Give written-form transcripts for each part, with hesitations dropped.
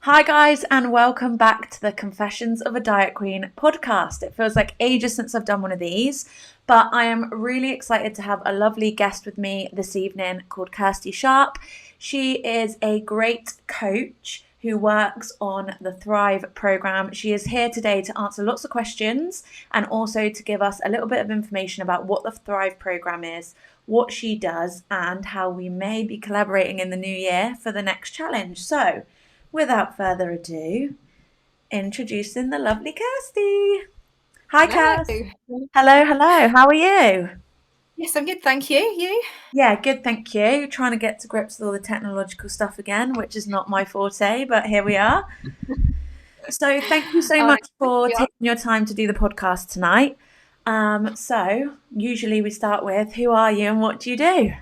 Hi, guys, and welcome back to the Confessions of a Diet Queen podcast. It feels like ages since I've done one of these, but I am really excited to have a lovely guest with me this evening called Kirsty Sharp. She is a great coach who works on the Thrive program. She is here today to answer lots of questions and also to give us a little bit of information about what the Thrive program is, what she does, and how we may be collaborating in the new year for the next challenge. So, without further ado, introducing the lovely Kirsty. Hi, Hello. Kirs. Hello. How are you? Yes, I'm good, thank you. You? Yeah, good, thank you. Trying to get to grips with all the technological stuff again, which is not my forte, but here we are. So, thank you so Oh, much for yeah. taking your time to do the podcast tonight. So, usually we start with who are you and what do you do?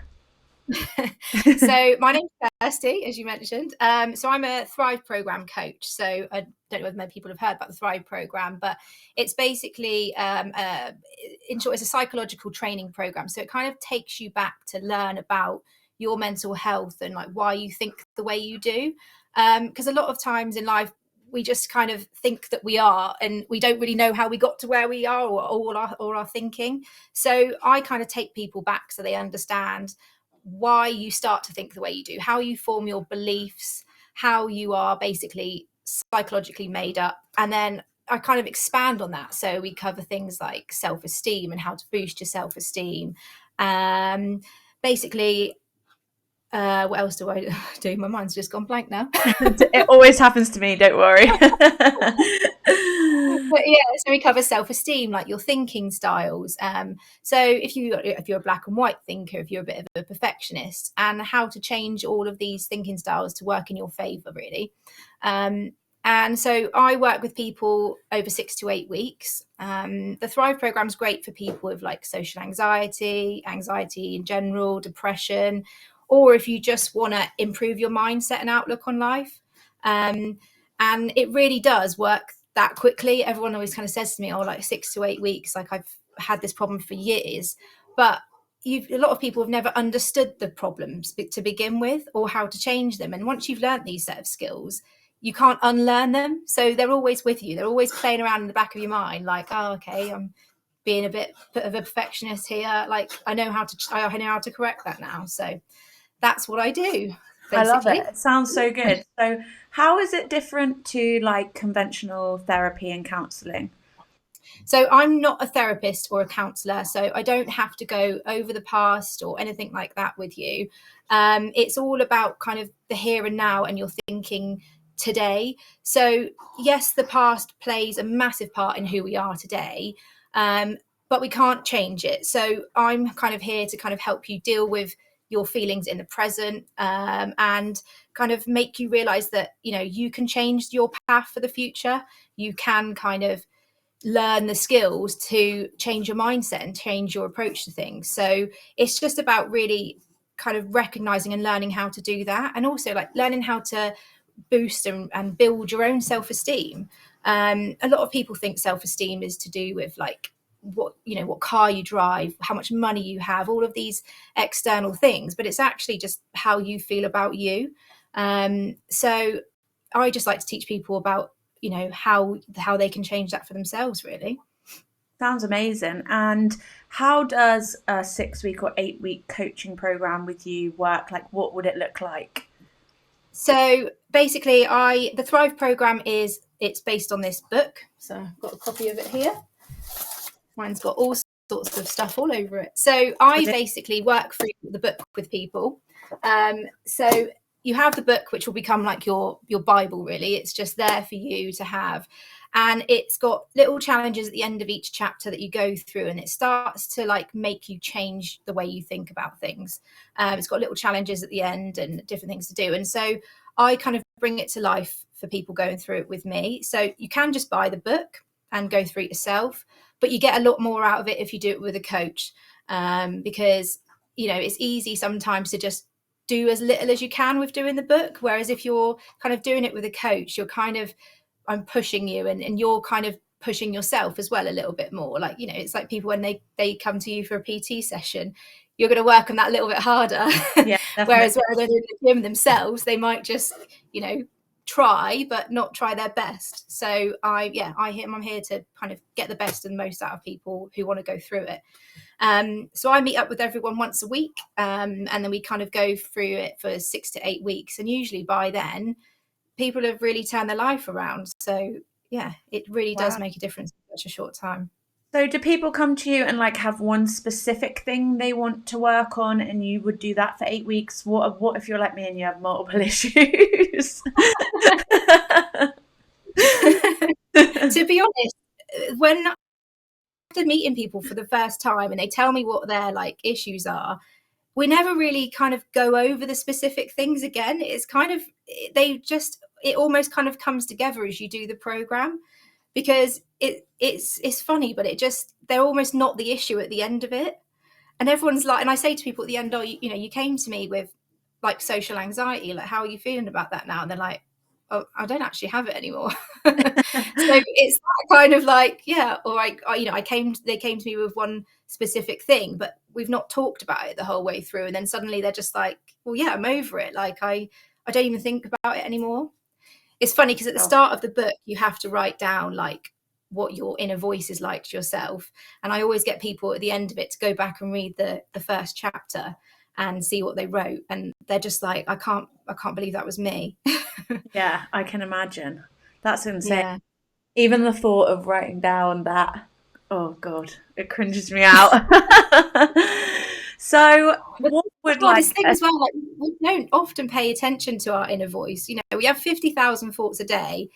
So my name's Kirsty, as you mentioned. So I'm a Thrive program coach. So I don't know whether many people have heard about the Thrive program, but it's basically, in short, it's a psychological training program. So it kind of takes you back to learn about your mental health and like why you think the way you do. Because a lot of times in life, we just kind of think that we are, and we don't really know how we got to where we are or our thinking. So I kind of take people back so they understand why you start to think the way you do, how you form your beliefs, how you are basically psychologically made up. And then I kind of expand on that. So we cover things like self-esteem and how to boost your self-esteem. Basically, what else do I do? My mind's just gone blank now. It always happens to me, don't worry. But yeah, so we cover self-esteem, like your thinking styles. So if you're a black and white thinker, if you're a bit of a perfectionist, and how to change all of these thinking styles to work in your favor, really. And so I work with people over 6 to 8 weeks. The Thrive program is great for people with like social anxiety, anxiety in general, depression, or if you just want to improve your mindset and outlook on life. And it really does work that quickly. Everyone always kind of says to me, oh, like 6 to 8 weeks, like I've had this problem for years. But a lot of people have never understood the problems to begin with or how to change them. And once you've learned these set of skills, you can't unlearn them. So they're always with you. They're always playing around in the back of your mind, like, oh, okay, I'm being a bit of a perfectionist here. Like I know how to correct that now. So that's what I do, I love it. basically. It sounds so good. So, how is it different to like conventional therapy and counseling? So I'm not a therapist or a counselor, so I don't have to go over the past or anything like that with you. It's all about kind of the here and now and your thinking today. So yes, the past plays a massive part in who we are today, but we can't change it. So I'm kind of here to kind of help you deal with your feelings in the present, and kind of make you realize that you can change your path for the future. You can kind of learn the skills to change your mindset and change your approach to things. So it's just about really kind of recognizing and learning how to do that, and also like learning how to boost and build your own self-esteem. A lot of people think self-esteem is to do with like what car you drive, how much money you have, all of these external things, but it's actually just how you feel about you. So I just like to teach people about how they can change that for themselves, really. Sounds amazing. And how does a 6 week or 8 week coaching program with you work? Like, what would it look like? So basically, the Thrive program it's based on this book. So I've got a copy of it here. Mine's got all sorts of stuff all over it. So I basically work through the book with people. So you have the book, which will become like your Bible, really. It's just there for you to have. And it's got little challenges at the end of each chapter that you go through, and it starts to like make you change the way you think about things. It's got little challenges at the end and different things to do. And so I kind of bring it to life for people going through it with me. So you can just buy the book and go through it yourself, but you get a lot more out of it if you do it with a coach, because it's easy sometimes to just do as little as you can with doing the book, whereas if you're kind of doing it with a coach, I'm pushing you, and you're kind of pushing yourself as well a little bit more. Like it's like people when they come to you for a PT session, you're going to work on that a little bit harder. Yeah, Whereas definitely. when they're in the gym themselves, they might just try, but not try their best. So I'm here to kind of get the best and most out of people who want to go through it. So I meet up with everyone once a week, and then we kind of go through it for 6 to 8 weeks. And usually by then, people have really turned their life around. So yeah, it really does make a difference in such a short time. So do people come to you and like have one specific thing they want to work on, and you would do that for 8 weeks? What if you're like me and you have multiple issues? To be honest, when after meeting people for the first time and they tell me what their like issues are, we never really kind of go over the specific things again. It's kind of, it almost kind of comes together as you do the program, because it's funny, but they're almost not the issue at the end of it. And everyone's like, and I say to people at the end, oh, you came to me with like social anxiety, like, how are you feeling about that now? And they're like, oh, I don't actually have it anymore. So it's that kind of like, yeah, or they came to me with one specific thing, but we've not talked about it the whole way through. And then suddenly they're just like, well, yeah, I'm over it. Like, I don't even think about it anymore. It's funny because at the start of the book, you have to write down like what your inner voice is like to yourself. And I always get people at the end of it to go back and read the first chapter and see what they wrote. And they're just like, I can't believe that was me. Yeah, I can imagine. That's insane. Yeah. Even the thought of writing down that, oh God, it cringes me out. So what would this thing as well, like, we don't often pay attention to our inner voice. We have 50,000 thoughts a day.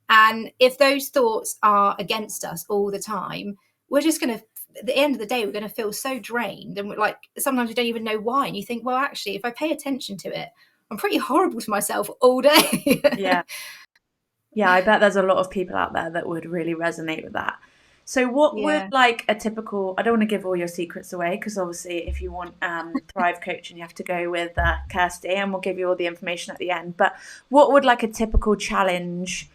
And if those thoughts are against us all the time, we're just going to, at the end of the day, we're going to feel so drained. And like, sometimes we don't even know why. And you think, well, actually, if I pay attention to it, I'm pretty horrible to myself all day. Yeah, I bet there's a lot of people out there that would really resonate with that. So what would like a typical, I don't want to give all your secrets away, because obviously if you want Thrive coaching, you have to go with Kirsty, and we'll give you all the information at the end. But what would like a typical challenge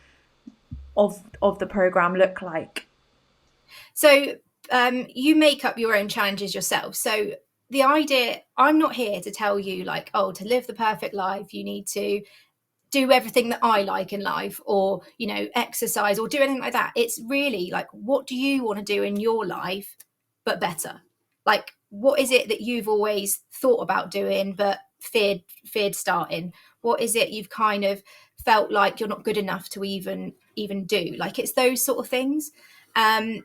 of the program look like? So you make up your own challenges yourself. So the idea, I'm not here to tell you like, oh, to live the perfect life, you need to do everything that I like in life, or, exercise or do anything like that. It's really like, what do you want to do in your life, but better? Like, what is it that you've always thought about doing, but feared starting? What is it you've kind of felt like you're not good enough to even do? Like, it's those sort of things. And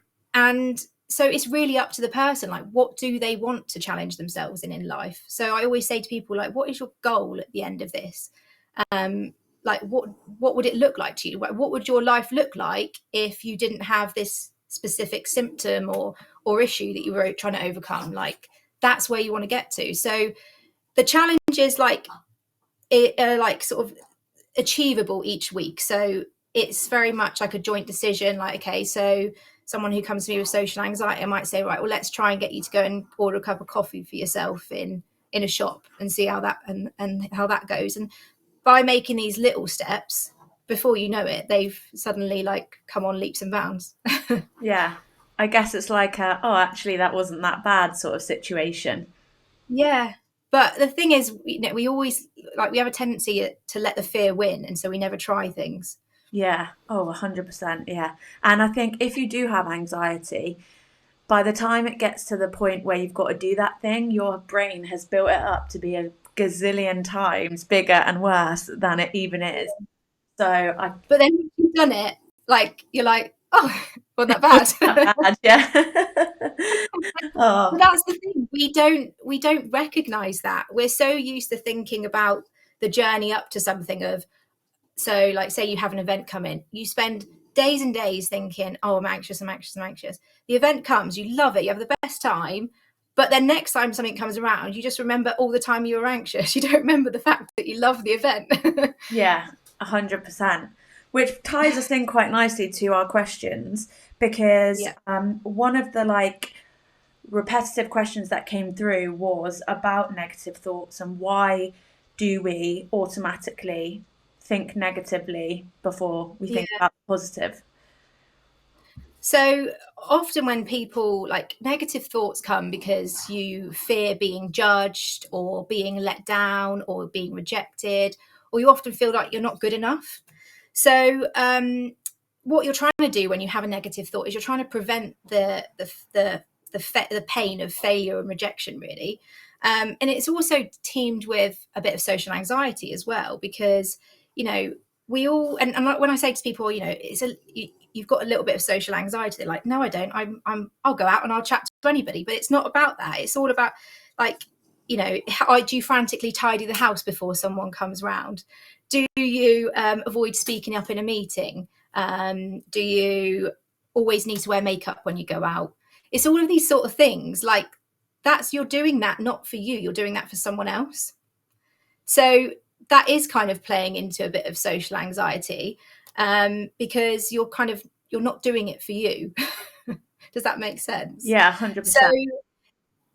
so it's really up to the person, like, what do they want to challenge themselves in life? So I always say to people, like, what is your goal at the end of this? Like, what would it look like to you? What would your life look like if you didn't have this specific symptom or issue that you were trying to overcome? Like, that's where you want to get to. So the challenges, like, are like sort of achievable each week. So it's very much like a joint decision. Like, okay, so someone who comes to me with social anxiety, I might say, right, well, let's try and get you to go and order a cup of coffee for yourself in a shop and see how that and how that goes. And by making these little steps, before you know it, they've suddenly like come on leaps and bounds. Yeah, I guess it's like oh, actually that wasn't that bad sort of situation. Yeah, but the thing is, we always, like, we have a tendency to let the fear win, and so we never try things. Yeah, oh, 100%. Yeah. And I think if you do have anxiety, by the time it gets to the point where you've got to do that thing, your brain has built it up to be a gazillion times bigger and worse than it even is. But then when you've done it, like, you're like, oh, wasn't that bad? Yeah. But that's the thing, we don't recognize that. We're so used to thinking about the journey up to something of, so like, say you have an event come in, you spend days and days thinking, oh, I'm anxious. The event comes, you love it, you have the best time. But then next time something comes around, you just remember all the time you were anxious. You don't remember the fact that you love the event. Yeah, 100%. Which ties us in quite nicely to our questions, because one of the like repetitive questions that came through was about negative thoughts and why do we automatically think negatively before we think about positive. So often when people, like, negative thoughts come because you fear being judged or being let down or being rejected, or you often feel like you're not good enough. So what you're trying to do when you have a negative thought is you're trying to prevent the pain of failure and rejection, really. And it's also teamed with a bit of social anxiety as well, because, you know, we all, and when I say to people, you know, you've got a little bit of social anxiety, they're like, no, I don't. I'll go out and I'll chat to anybody. But it's not about that. It's all about, like, you know, do you frantically tidy the house before someone comes round? Do you avoid speaking up in a meeting? Do you always need to wear makeup when you go out? It's all of these sort of things. Like, you're doing that not for you, you're doing that for someone else. So that is kind of playing into a bit of social anxiety, because you're not doing it for you. Does that make sense? Yeah, 100%. So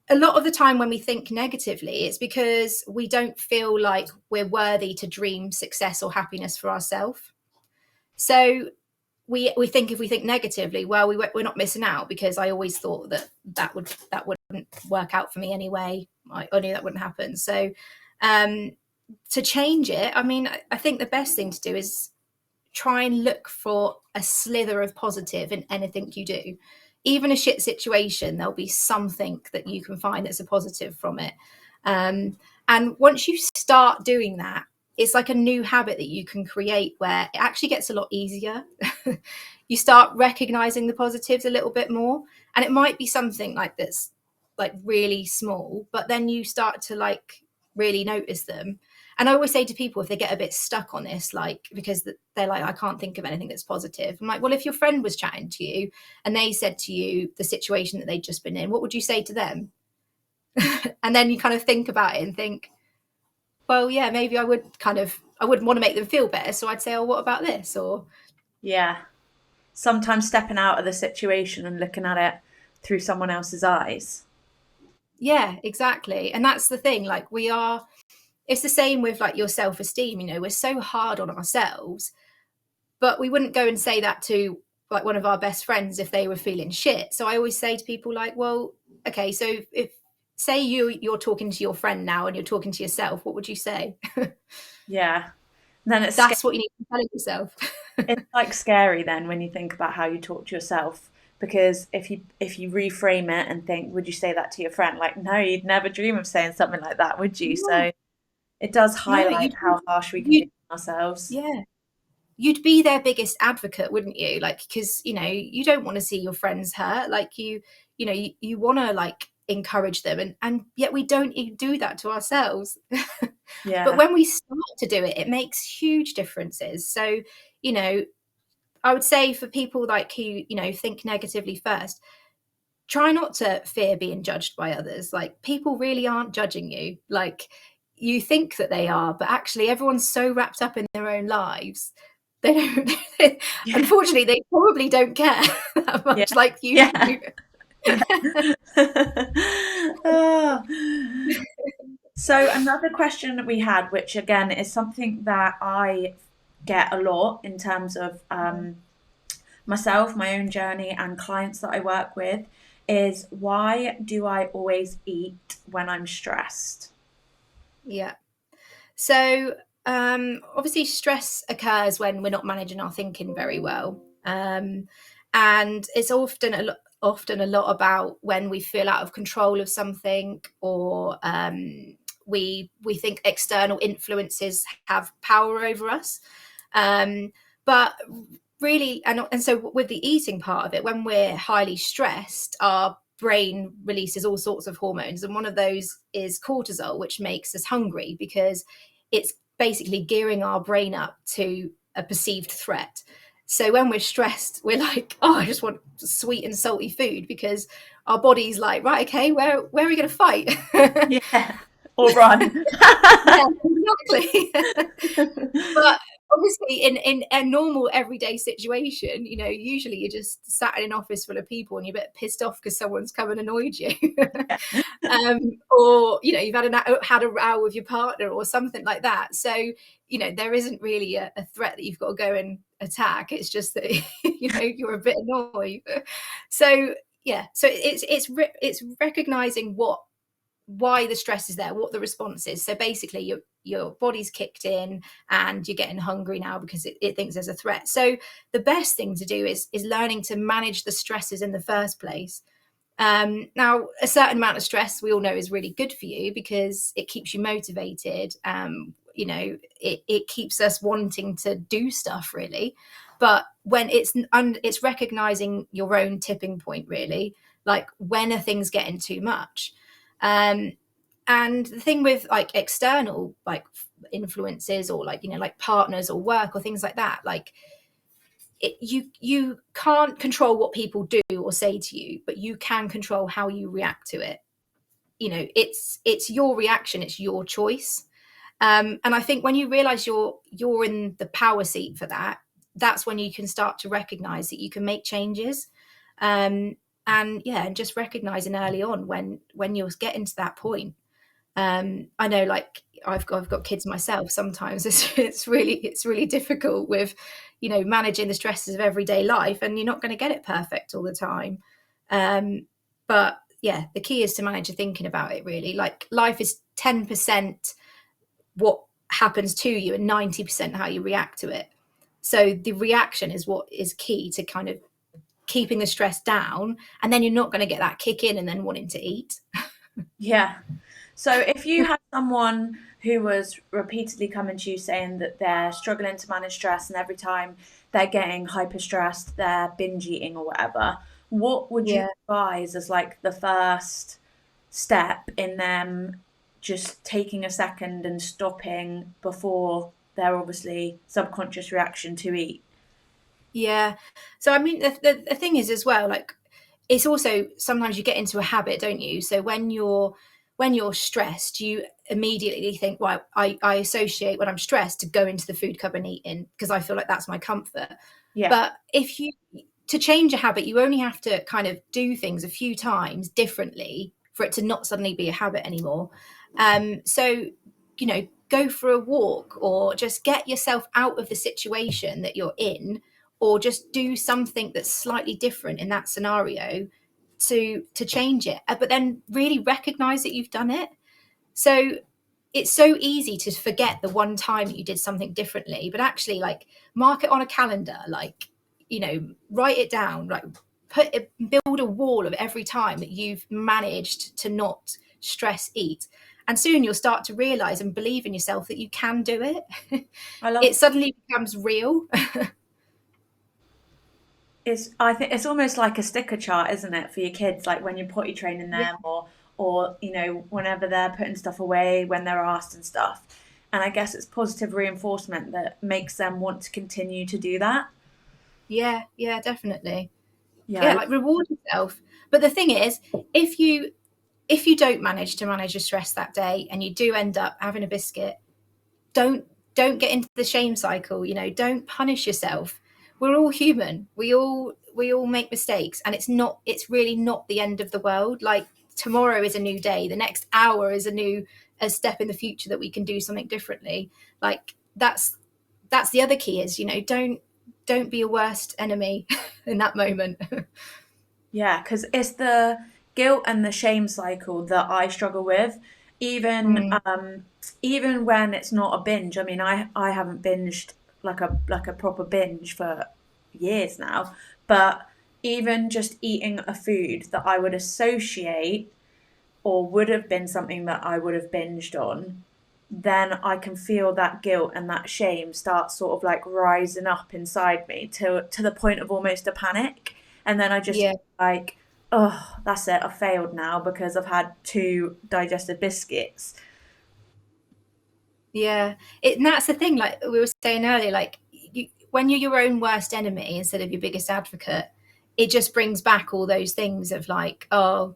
a lot of the time when we think negatively, it's because we don't feel like we're worthy to dream success or happiness for ourselves. So we think, if we think negatively, well, we're not missing out, because I always thought that wouldn't work out for me anyway. I knew that wouldn't happen. So to change it, I mean, I think the best thing to do is try and look for a slither of positive in anything you do. Even a shit situation, there'll be something that you can find that's a positive from it. And once you start doing that, it's like a new habit that you can create, where it actually gets a lot easier. You start recognizing the positives a little bit more. And it might be something like this, like really small, but then you start to like really notice them. And I always say to people, if they get a bit stuck on this, like, because they're like, I can't think of anything that's positive. I'm like, well, if your friend was chatting to you and they said to you the situation that they'd just been in, what would you say to them? And then you kind of think about it and think, well, yeah, maybe I wouldn't want to make them feel better. So I'd say, oh, what about this? Or, yeah, sometimes stepping out of the situation and looking at it through someone else's eyes. Yeah, exactly. And that's the thing. Like, it's the same with like your self-esteem. You know, we're so hard on ourselves, but we wouldn't go and say that to like one of our best friends if they were feeling shit. So I always say to people, like, well, okay, so if say you're talking to your friend now and you're talking to yourself, what would you say? Yeah. And then That's what you need to tell yourself. it's like scary then when you think about how you talk to yourself, because if you reframe it and think, would you say that to your friend? Like, no, you'd never dream of saying something like that, would you? No, So it does no, highlight how harsh we can be you on ourselves. yeah. You'd be their biggest advocate, wouldn't you? Like, because, you know, you don't want to see your friends hurt. Like, you want to like encourage them, and yet we don't do that to ourselves. But Yeah. when we start to do it, it makes huge differences. So, you know, I would say for people like who, you know, think negatively first, try not to fear being judged by others. Like, people really aren't judging you. Like, you think that they are, but actually everyone's so wrapped up in their own lives, they don't Yeah. unfortunately they probably don't care that Yeah. much like you Yeah. do. Yeah. Oh. So another question that we had, which again is something that I get a lot in terms of myself, my own journey, and clients that I work with, is why do I always eat when I'm stressed? Yeah. So obviously stress occurs when we're not managing our thinking very well. And it's often a lot about when we feel out of control of something, or we think external influences have power over us. But really, and so with the eating part of it, when we're highly stressed, our brain releases all sorts of hormones, and one of those is cortisol, which makes us hungry, because it's basically gearing our brain up to a perceived threat. So when we're stressed, we're like, oh, I just want sweet and salty food, because our body's like, right, okay, where are we going to fight? Yeah. Or run. Yeah, exactly. But obviously in a normal everyday situation, you know, usually you're just sat in an office full of people and you're a bit pissed off because someone's come and annoyed you. Or, you know, you've had a row with your partner or something like that. So, you know, there isn't really a threat that you've got to go and attack. It's just that, you know, you're a bit annoyed. So yeah, so it's recognizing why the stress is there, what the response is. So basically, your body's kicked in and you're getting hungry now because it thinks there's a threat. So the best thing to do is learning to manage the stresses in the first place. Now, a certain amount of stress we all know is really good for you because it keeps you motivated. It keeps us wanting to do stuff, really. But when it's recognizing your own tipping point, really, like when are things getting too much? And the thing with like external like influences or like like partners or work or things like that, like you can't control what people do or say to you, but you can control how you react to it. It's your reaction, it's your choice. And I think when you realize you're in the power seat for that, that's when you can start to recognize that you can make changes. And just recognizing early on when you're getting to that point. I know, like I've got kids myself. Sometimes it's really difficult with, managing the stresses of everyday life, and you're not going to get it perfect all the time. But yeah, the key is to manage your thinking about it. Really, like life is 10% what happens to you and 90% how you react to it. So the reaction is what is key to kind of keeping the stress down, and then you're not going to get that kick in and then wanting to eat. Yeah. So if you had someone who was repeatedly coming to you saying that they're struggling to manage stress and every time they're getting hyper stressed, they're binge eating or whatever, what would you Yeah. advise as like the first step in them just taking a second and stopping before their obviously subconscious reaction to eat? Yeah. So I mean, the thing is as well, like it's also sometimes you get into a habit, don't you? So when you're stressed, you immediately think, well, I associate when I'm stressed to go into the food cupboard and eating because I feel like that's my comfort. Yeah. But to change a habit, you only have to kind of do things a few times differently for it to not suddenly be a habit anymore. So, go for a walk or just get yourself out of the situation that you're in, or just do something that's slightly different in that scenario to change it. But then really recognize that you've done it. So it's so easy to forget the one time that you did something differently, but actually like mark it on a calendar, like, write it down, like build a wall of every time that you've managed to not stress eat. And soon you'll start to realize and believe in yourself that you can do it. I love It suddenly becomes real. I think it's almost like a sticker chart, isn't it, for your kids, like when you're potty training Yeah. them or whenever they're putting stuff away when they're asked and stuff. And I guess it's positive reinforcement that makes them want to continue to do that. Yeah, definitely. Yeah, Yeah. like reward yourself. But the thing is, if you don't manage to manage your stress that day and you do end up having a biscuit, don't get into the shame cycle. Don't punish yourself. We're all human. We all make mistakes, and it's really not the end of the world. Like tomorrow is a new day. The next hour is a step in the future that we can do something differently. Like that's the other key is, don't be a worst enemy in that moment. Yeah, because it's the guilt and the shame cycle that I struggle with. Even Mm, even when it's not a binge. I mean, I haven't binged like a proper binge for years now, but even just eating a food that I would associate or would have been something that I would have binged on, then I can feel that guilt and that shame start sort of like rising up inside me to the point of almost a panic. And then I just yeah. feel like, oh, that's it, I've failed now because I've had two digested biscuits. Yeah, and that's the thing. Like we were saying earlier, like when you're your own worst enemy instead of your biggest advocate, it just brings back all those things of like, oh,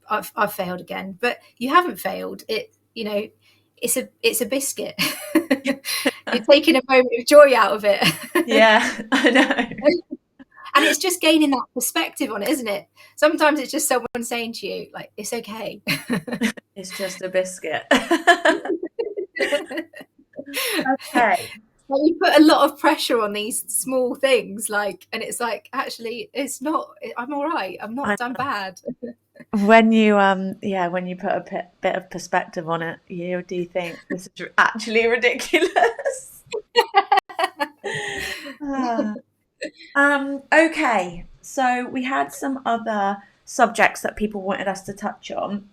I've failed again. But you haven't failed. It's a biscuit. You're taking a moment of joy out of it, Yeah, I know. and it's just gaining that perspective on it, isn't it? Sometimes it's just someone saying to you, like, it's okay. It's just a biscuit. Okay. Like you put a lot of pressure on these small things, like, and it's like, actually, it's not. I'm all right. I'm I not done bad. When you when you put a bit of perspective on it, you do think this is actually ridiculous. Ah. Okay, so we had some other subjects that people wanted us to touch on.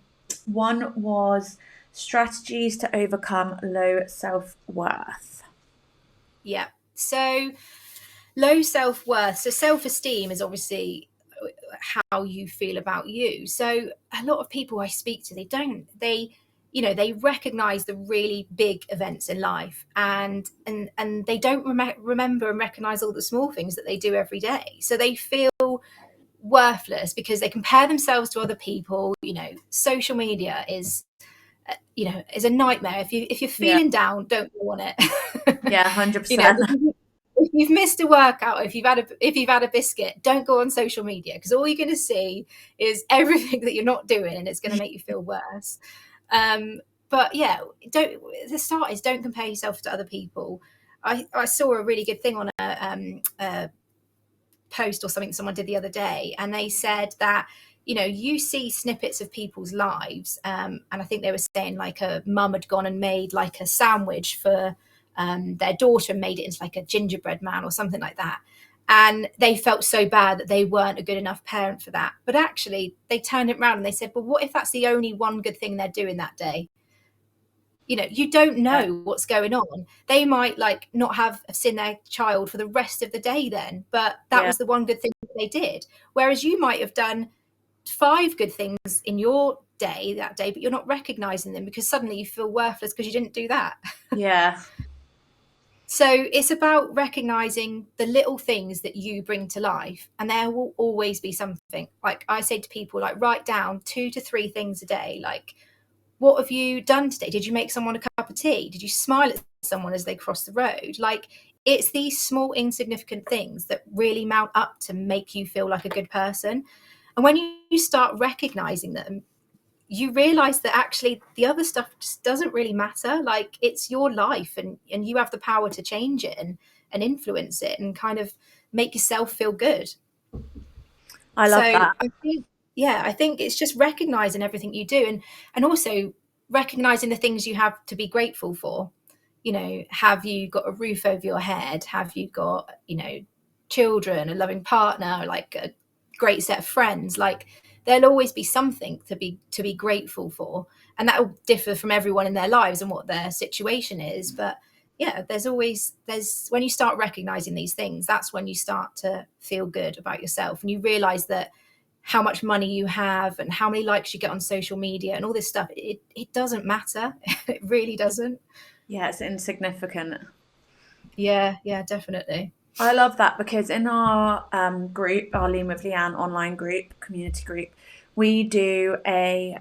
One was strategies to overcome low self-worth. Yeah. So low self-worth. So self-esteem is obviously how you feel about you. So a lot of people I speak to, they recognize the really big events in life, and they don't remember and recognize all the small things that they do every day. So they feel worthless because they compare themselves to other people. Social media is a nightmare. If you're Yeah, feeling down, don't go on it. yeah, you know 100%. if you've missed a workout, if you've had a biscuit, don't go on social media, because all you're going to see is everything that you're not doing, and it's going to make you feel worse. But yeah, don't the start is don't compare yourself to other people. I saw a really good thing on a post or something someone did the other day, and they said that you see snippets of people's lives, and I think they were saying like a mum had gone and made like a sandwich for their daughter and made it into like a gingerbread man or something like that, and they felt so bad that they weren't a good enough parent for that. But actually they turned it around and they said, well, what if that's the only one good thing they're doing that day? You don't Yeah, know what's going on. They might like not have seen their child for the rest of the day then, but that yeah, was the one good thing that they did. Whereas you might have done 5 good things in your day that day, but you're not recognizing them because suddenly you feel worthless because you didn't do that. yeah, So it's about recognizing the little things that you bring to life, and there will always be something. Like I say to people, like write down 2 to 3 things a day. Like, what have you done today? Did you make someone a cup of tea? Did you smile at someone as they cross the road? Like, it's these small insignificant things that really mount up to make you feel like a good person. And when you start recognizing them, you realize that actually the other stuff just doesn't really matter. Like, it's your life, and you have the power to change it and influence it and kind of make yourself feel good. I So love that. I think it's just recognizing everything you do, and also recognizing the things you have to be grateful for. Have you got a roof over your head? Have you got, children, a loving partner, like a great set of friends? Like, there'll always be something to be grateful for, and that will differ from everyone in their lives and what their situation is. But yeah, there's when you start recognizing these things, that's when you start to feel good about yourself, and you realize that how much money you have and how many likes you get on social media and all this stuff, it doesn't matter. It really doesn't. Yeah, it's insignificant. Yeah, definitely. I love that because in our group, our Lean with Leanne online group, community group, we do a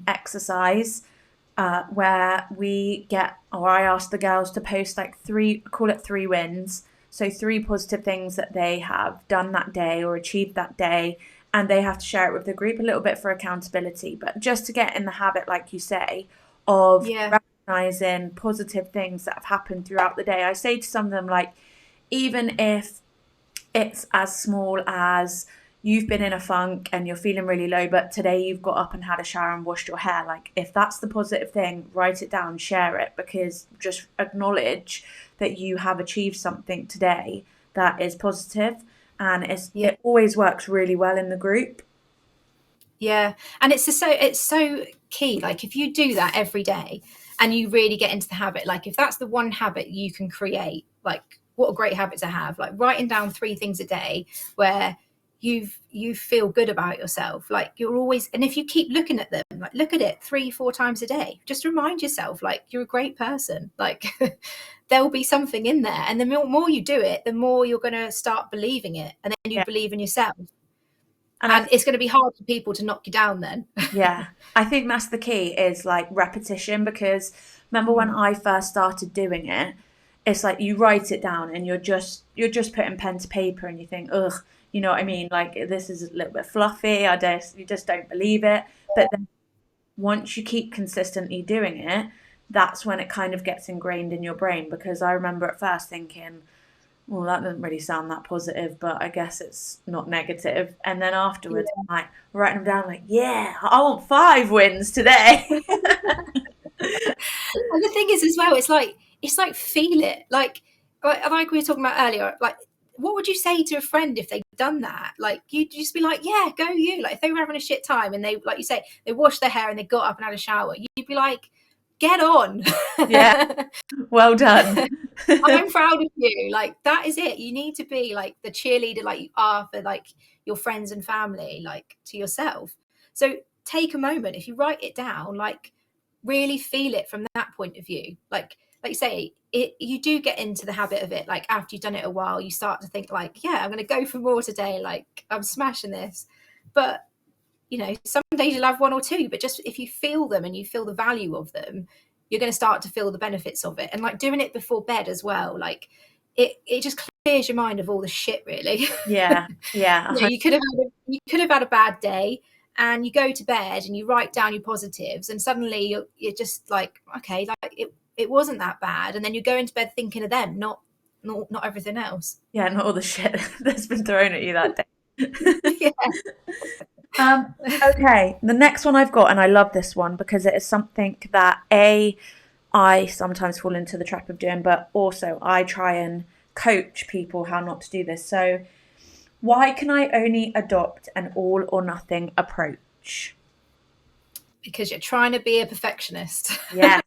exercise where I ask the girls to post like call it 3 wins. So 3 positive things that they have done that day or achieved that day. And they have to share it with the group a little bit for accountability, but just to get in the habit, like you say, of Yeah, recognizing positive things that have happened throughout the day. I say to some of them, like, even if it's as small as you've been in a funk and you're feeling really low, but today you've got up and had a shower and washed your hair. Like, if that's the positive thing, write it down, share it, because just acknowledge that you have achieved something today that is positive, and yeah, it always works really well in the group. yeah. And it's so key. Like, if you do that every day and you really get into the habit, like if that's the one habit you can create, like what a great habit to have. Like writing down 3 things a day where you feel good about yourself. Like, you're always, and if you keep looking at them, like look at it 3-4 times a day, just remind yourself like you're a great person. Like there will be something in there, and the more you do it, the more you're going to start believing it, and then you Yeah. believe in yourself, And and it's going to be hard for people to knock you down then. yeah, I think that's the key, is like repetition, because remember when I first started doing it, it's like you write it down and you're just putting pen to paper and you think, ugh, you know what I mean? Like, this is a little bit fluffy. You just don't believe it. But then once you keep consistently doing it, that's when it kind of gets ingrained in your brain. Because I remember at first thinking, well, that doesn't really sound that positive, but I guess it's not negative. And then afterwards, Yeah. I'm like writing them down, like, yeah, I want 5 wins today. And the thing is as well, it's like feel it. Like we were talking about earlier, like what would you say to a friend if they'd done that? Like you'd just be like, yeah, go you. Like if they were having a shit time and they, like you say, they washed their hair and they got up and had a shower, you'd be like, get on. Yeah, well done. I'm proud of you. Like that is it. You need to be like the cheerleader like you are for like your friends and family, like to yourself. So take a moment. If you write it down, like really feel it from that point of view. Like you say, it you do get into the habit of it. Like after you've done it a while, you start to think like, yeah, I'm gonna go for more today, like I'm smashing this. But some days you'll have one or two, but just if you feel them and you feel the value of them, you're going to start to feel the benefits of it. And like doing it before bed as well, like it just clears your mind of all the shit, really. Yeah, yeah, You could have had a bad day, and you go to bed and you write down your positives, and suddenly you're just like, okay, like it wasn't that bad, and then you go into bed thinking of them, not everything else. yeah, not all the shit that's been thrown at you that day. Yeah. Um, okay, the next one I've got, and I love this one because it is something that I sometimes fall into the trap of doing, but also I try and coach people how not to do this. So, why can I only adopt an all or nothing approach? Because you're trying to be a perfectionist. Yeah,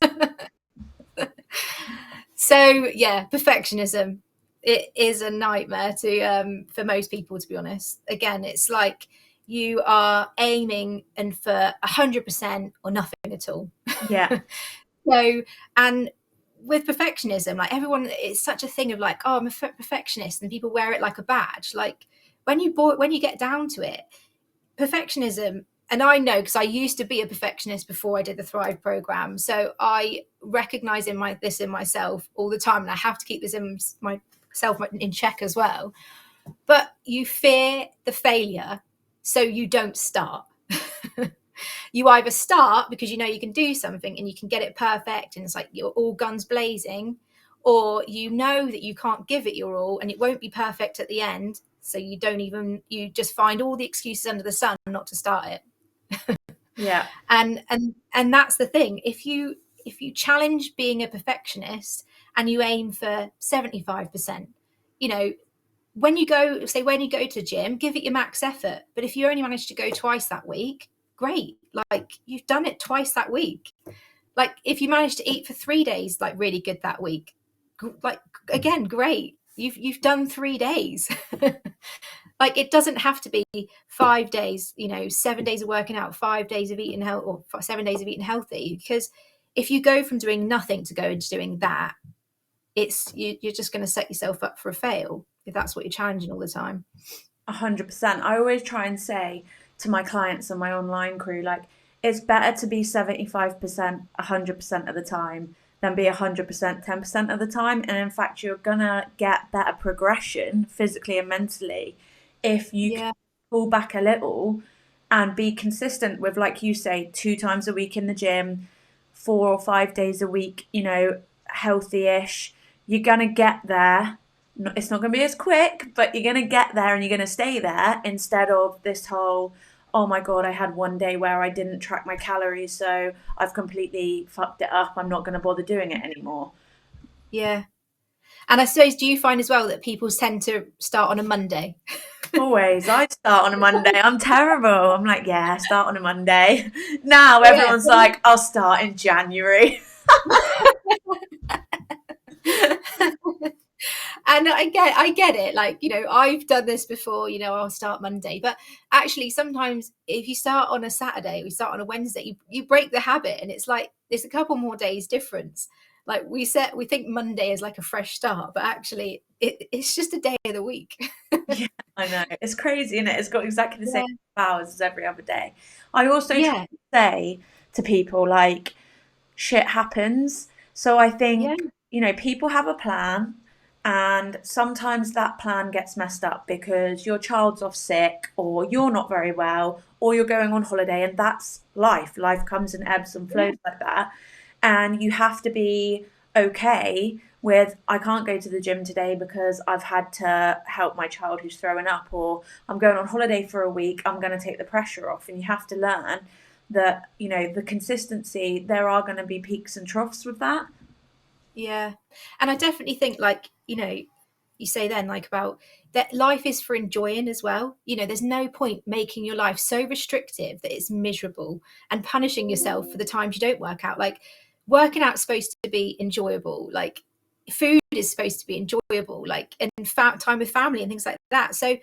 So yeah, perfectionism, it is a nightmare to for most people, to be honest. Again, it's like you are aiming and for 100% or nothing at all. yeah, So, and with perfectionism, like everyone, it's such a thing of like, oh, I'm a perfectionist, and people wear it like a badge. Like when you get down to it, perfectionism, and I know because I used to be a perfectionist before I did the Thrive program, so I recognize this in myself all the time, and I have to keep this in myself in check as well. But you fear the failure, so you don't start. You either start because you know you can do something and you can get it perfect and it's like you're all guns blazing, or you know that you can't give it your all and it won't be perfect at the end, so you just find all the excuses under the sun not to start it. yeah, And that's the thing. If you challenge being a perfectionist and you aim for 75%, you know when you go to gym, give it your max effort. But if you only manage to go twice that week, great. Like you've done it twice that week. Like if you manage to eat for 3 days, like really good that week, like again, great. You've done 3 days. Like it doesn't have to be 5 days, 7 days of working out, 5 days of eating health, or 7 days of eating healthy. Because if you go from doing nothing to go into doing that, you're just going to set yourself up for a fail if that's what you're challenging all the time. 100%. I always try and say to my clients and my online crew, like, it's better to be 75%, 100% of the time than be 100%, 10% of the time. And in fact, you're gonna get better progression physically and mentally if you can Yeah. pull back a little and be consistent with, like you say, 2 times a week in the gym, 4 or 5 days a week, healthy-ish. You're gonna get there. It's not gonna be as quick, but you're gonna get there and you're gonna stay there instead of this whole, oh my God, I had one day where I didn't track my calories, so I've completely fucked it up. I'm not gonna bother doing it anymore. Yeah. And I suppose, do you find as well that people tend to start on a Monday? Always. I start on a Monday. I'm terrible. I'm like, yeah, start on a Monday. Now Yeah. everyone's like, I'll start in January. And I get it. Like, I've done this before, I'll start Monday. But actually, sometimes if you start on a Saturday, we start on a Wednesday, you break the habit, and it's like there's a couple more days difference. Like we think Monday is like a fresh start, but actually it's just a day of the week. Yeah, I know. It's crazy, isn't it? It's got exactly the same Yeah. hours as every other day. I also try Yeah. to say to people, like, shit happens. So I Yeah. think, people have a plan, and sometimes that plan gets messed up because your child's off sick, or you're not very well, or you're going on holiday, and that's life. Life comes in ebbs and Yeah. flows like that. And you have to be okay with I can't go to the gym today because I've had to help my child who's throwing up, or I'm going on holiday for a week, I'm going to take the pressure off. And you have to learn that, you know, the consistency, there are going to be peaks and troughs with that. Yeah. And I definitely think, like, you know, you say then, like, about that life is for enjoying as well. You know, there's no point making your life so restrictive that it's miserable and punishing yourself for the times you don't work out. Like, working out's supposed to be enjoyable. Like, food is supposed to be enjoyable, like, and time with family and things like that. So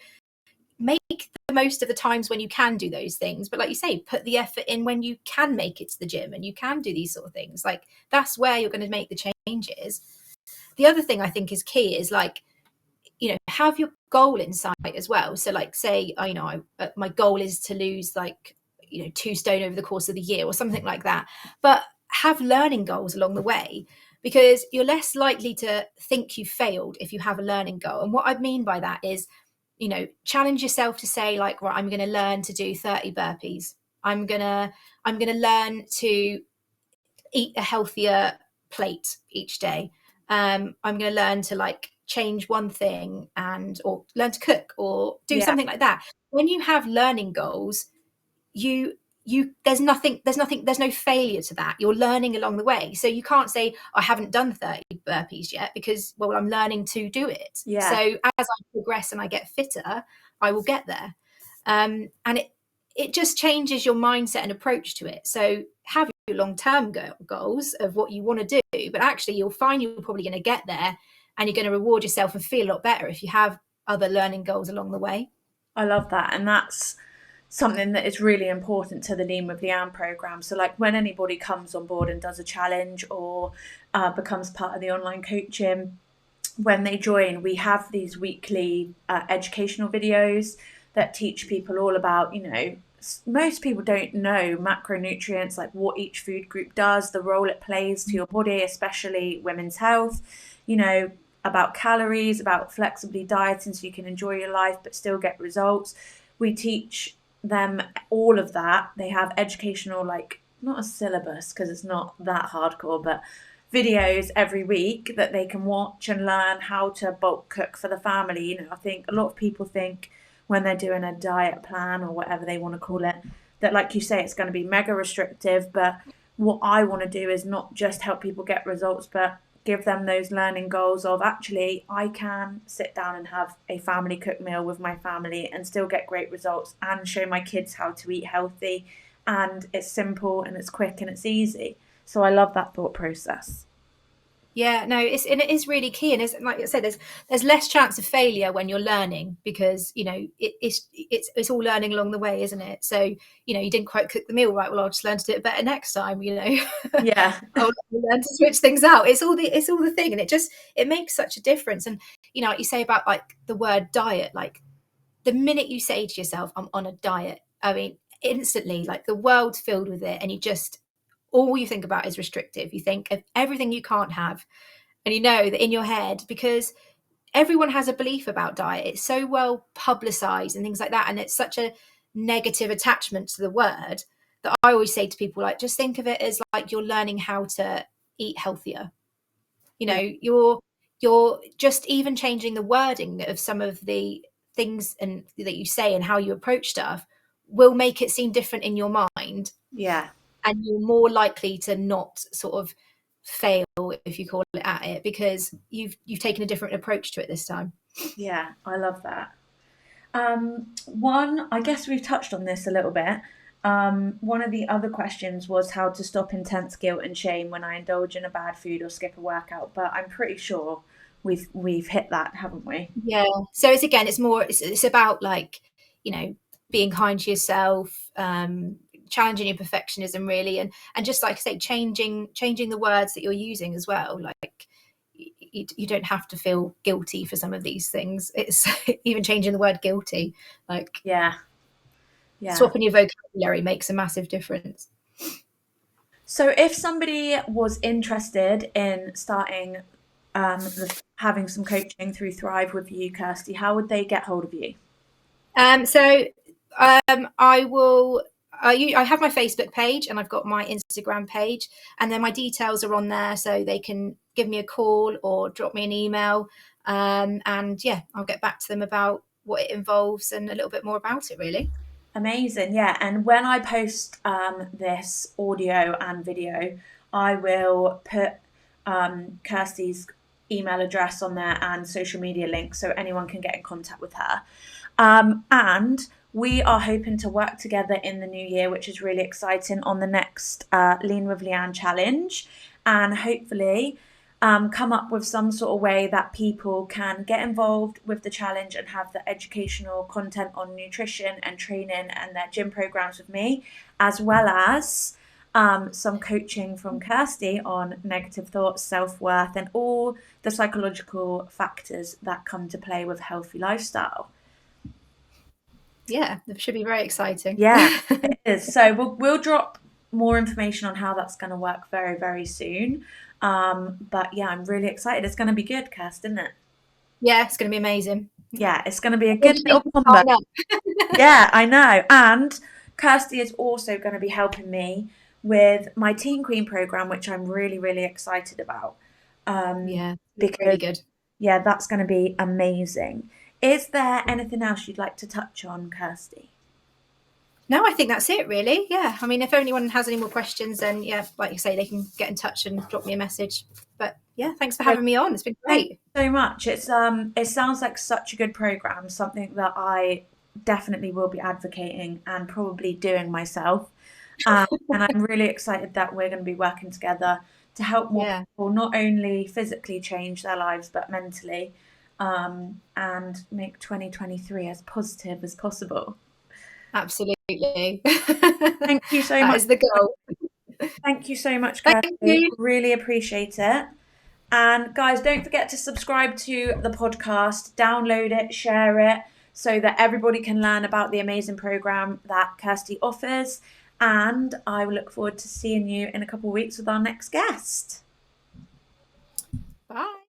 make the most of the times when you can do those things, but like you say, put the effort in when you can make it to the gym and you can do these sort of things. Like, that's where you're going to make the changes. The other thing I think is key is, like, you know, have your goal in sight as well. So, like, say, you know, my goal is to lose, like, you know, 2 stone over the course of the year or something like that, but have learning goals along the way, because you're less likely to think you failed if you have a learning goal. And what I mean by that is, you know, challenge yourself to say, like, right, I'm going to learn to do 30 burpees. I'm going to learn to eat a healthier plate each day. I'm going to learn to, like, change one thing, and or learn to cook or do Yeah. something like that. When you have learning goals, you there's no failure to that. You're learning along the way. So you can't say, I haven't done 30 burpees yet, because, well, I'm learning to do it. Yeah. So as I progress and I get fitter, I will get there. And it just changes your mindset and approach to it. So have your long-term goals of what you want to do, but actually you'll find you're probably going to get there, and you're going to reward yourself and feel a lot better if you have other learning goals along the way. I love that. And that's something that is really important to the Lean with Leanne program. So, like, when anybody comes on board and does a challenge or becomes part of the online coaching, when they join, we have these weekly educational videos that teach people all about, you know, most people don't know macronutrients, like what each food group does, the role it plays to your body, especially women's health, you know, about calories, about flexibly dieting so you can enjoy your life but still get results. We teach them all of that. They have educational, like, not a syllabus because it's not that hardcore, but videos every week that they can watch and learn how to bulk cook for the family. You know, I think a lot of people think when they're doing a diet plan or whatever they want to call it, that, like you say, it's going to be mega restrictive. But what I want to do is not just help people get results, but give them those learning goals of, actually, I can sit down and have a family cooked meal with my family and still get great results, and show my kids how to eat healthy. And it's simple and it's quick and it's easy. So I love that thought process. Yeah, no, it is really key, and it's, like I said, there's less chance of failure when you're learning, because, you know, it's all learning along the way, isn't it? So, you know, you didn't quite cook the meal right, well, I'll just learn to do it better next time. You know, Yeah. I'll learn to switch things out. It's all the thing, and it makes such a difference. And, you know, like you say about, like, the word diet, like, the minute you say to yourself, I'm on a diet, I mean, instantly, like, the world's filled with it, and all you think about is restrictive. You think of everything you can't have. And you know that in your head, because everyone has a belief about diet. It's so well publicized and things like that. And it's such a negative attachment to the word that I always say to people, like, just think of it as, like, you're learning how to eat healthier. You know, you're just even changing the wording of some of the things and that you say and how you approach stuff will make it seem different in your mind. Yeah. And you're more likely to not sort of fail, if you call it, at it, because you've taken a different approach to it this time. Yeah, I love that. One, I guess we've touched on this a little bit. One of the other questions was how to stop intense guilt and shame when I indulge in a bad food or skip a workout, but I'm pretty sure we've hit that, haven't we? Yeah. So it's about, like, you know, being kind to yourself, challenging your perfectionism, really, and just, like I say, changing the words that you're using as well. Like, you don't have to feel guilty for some of these things. It's even changing the word guilty, like, Yeah. Yeah. swapping your vocabulary makes a massive difference. So if somebody was interested in starting having some coaching through Thrive with you, Kirsty, how would they get hold of you? So I will. I have my Facebook page and I've got my Instagram page, and then my details are on there, so they can give me a call or drop me an email. And yeah, I'll get back to them about what it involves and a little bit more about it, really. Amazing, yeah. And when I post this audio and video, I will put Kirsty's email address on there and social media links so anyone can get in contact with her. And we are hoping to work together in the new year, which is really exciting, on the next Lean with Leanne challenge, and hopefully come up with some sort of way that people can get involved with the challenge and have the educational content on nutrition and training and their gym programs with me, as well as some coaching from Kirsty on negative thoughts, self-worth, and all the psychological factors that come to play with healthy lifestyle. Yeah, it should be very exciting. Yeah, it is. So we'll drop more information on how that's going to work very, very soon. But yeah, I'm really excited. It's going to be good, Kirst, isn't it? Yeah, it's going to be amazing. Yeah, it's going to be a good little combo. Yeah, I know. And Kirsty is also going to be helping me with my Teen Queen program, which I'm really, really excited about. Yeah, because really good. Yeah, that's going to be amazing. Is there anything else you'd like to touch on, Kirsty? No, I think that's it, really. Yeah, I mean, if anyone has any more questions, then yeah, like you say, they can get in touch and drop me a message. But yeah, thanks for having me on. It's been great. Thank you so much. It sounds like such a good program, something that I definitely will be advocating and probably doing myself. And I'm really excited that we're going to be working together to help more people not only physically change their lives but mentally, and make 2023 as positive as possible. Absolutely. Thank you so much. That is the goal. Thank you so much, Kirsty. Thank you. Really appreciate it. And guys, don't forget to subscribe to the podcast, download it, share it, so that everybody can learn about the amazing program that Kirsty offers. And I will look forward to seeing you in a couple of weeks with our next guest. Bye.